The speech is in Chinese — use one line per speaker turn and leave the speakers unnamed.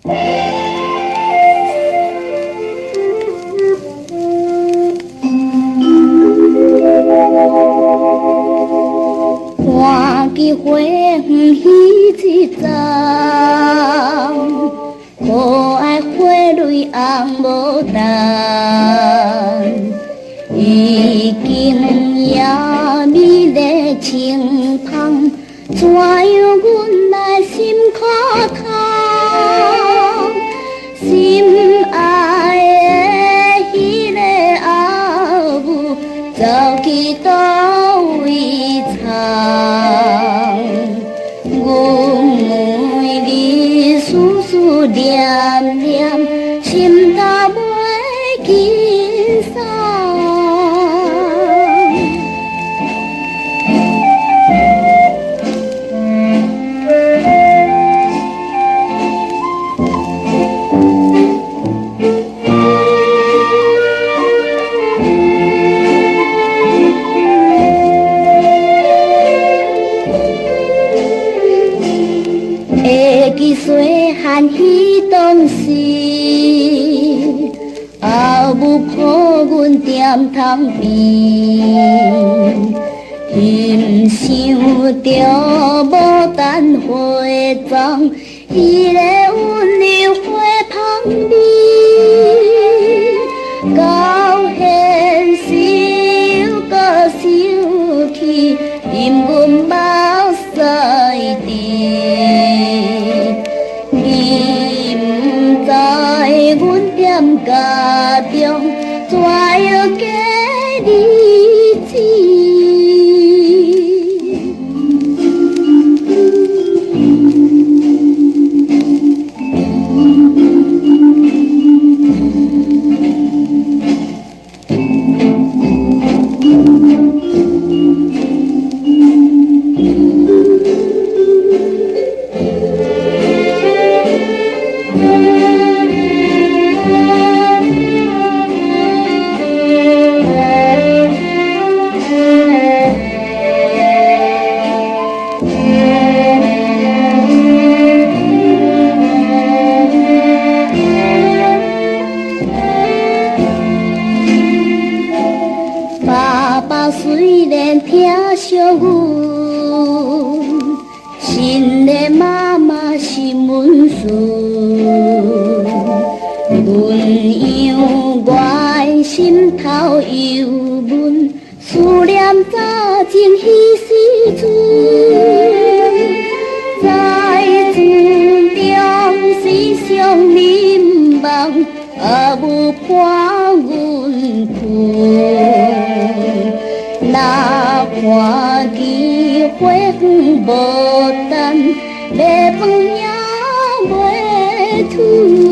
花季花园喜一丛，可爱花蕊红牡丹，已经也美丽清芳，怎样阮来心可通？心爱的迄个阿母，走去倒位藏？阮为你思思念念，心头袂轻松。会记细汉迄当时，阿母抱阮踮窗边，欣赏着牡丹花丛，迄个温柔花香味，到现实又搁想起，因阮目屎滴。你不知阮踮家中怎样过日子？爸爸虽然疼惜阮，心的妈妈心温顺，鸳鸯我心头犹闷，思念早前迄时阵，在厝中时常眠梦，阿母伴阮困。那看见花园无等，要饭也袂吞。